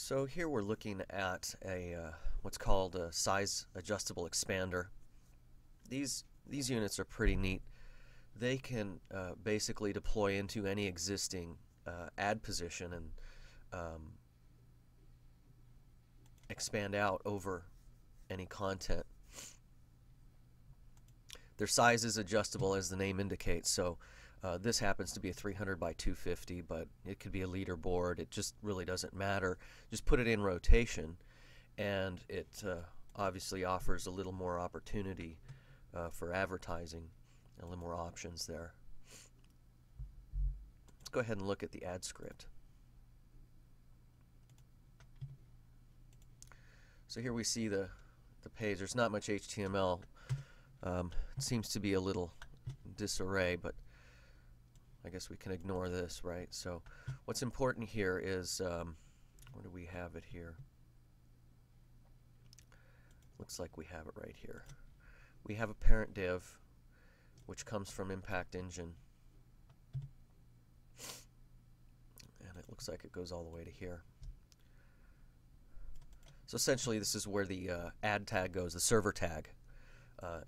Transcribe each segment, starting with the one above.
So here we're looking at a what's called a size adjustable expander. These units are pretty neat. They can basically deploy into any existing ad position and expand out over any content. Their size is adjustable as the name indicates, so this happens to be a 300 by 250, but it could be a leaderboard. It just really doesn't matter. Just put it in rotation, and it obviously offers a little more opportunity for advertising, a little more options there. Let's go ahead and look at the ad script. So here we see the page. There's not much HTML. It seems to be a little disarray, but I guess we can ignore this, right? So what's important here is, where do we have it here? Looks like we have it right here. We have a parent div, which comes from Impact Engine. And it looks like it goes all the way to here. So essentially this is where the ad tag goes, the server tag.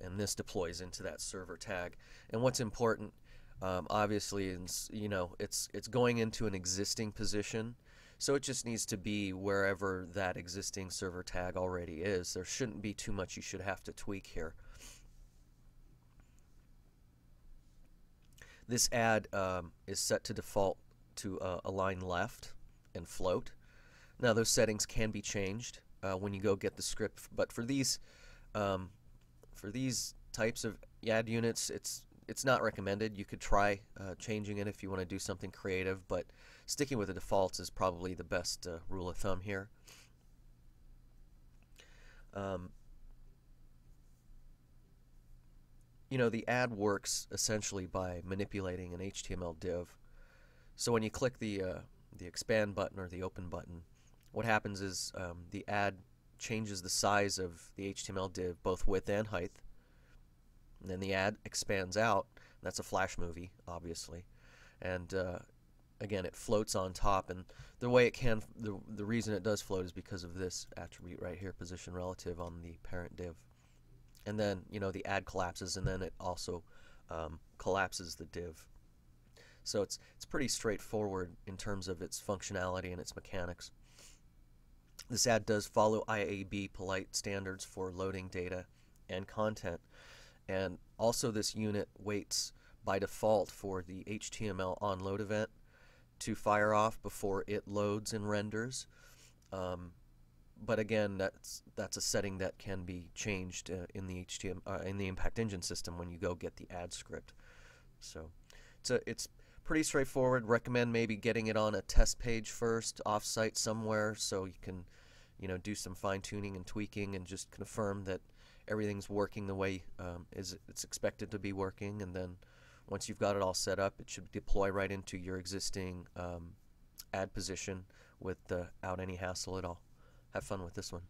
And this deploys into that server tag. And what's important, obviously, is, it's going into an existing position, so it just needs to be wherever that existing server tag already is. There shouldn't be too much you should have to tweak here. This ad is set to default to align left and float. Now those settings can be changed when you go get the script, but for these types of ad units, it's not recommended. You could try changing it if you want to do something creative, but sticking with the defaults is probably the best rule of thumb here. The ad works essentially by manipulating an HTML div. So when you click the expand button or the open button, what happens is the ad changes the size of the HTML div, both width and height. And then the ad expands out. That's a flash movie, obviously. And again, it floats on top. And the way it can, the reason it does float is because of this attribute right here, position relative on the parent div. And then, the ad collapses, and then it also collapses the div. So it's pretty straightforward in terms of its functionality and its mechanics. This ad does follow IAB polite standards for loading data and content. And also this unit waits by default for the HTML onload event to fire off before it loads and renders. But again, that's a setting that can be changed in the in the Impact Engine system when you go get the ad script. So it's pretty straightforward. Recommend maybe getting it on a test page first, off-site somewhere, so you can do some fine-tuning and tweaking and just confirm that everything's working the way it's expected to be working. And then once you've got it all set up, it should deploy right into your existing ad position without any hassle at all. Have fun with this one.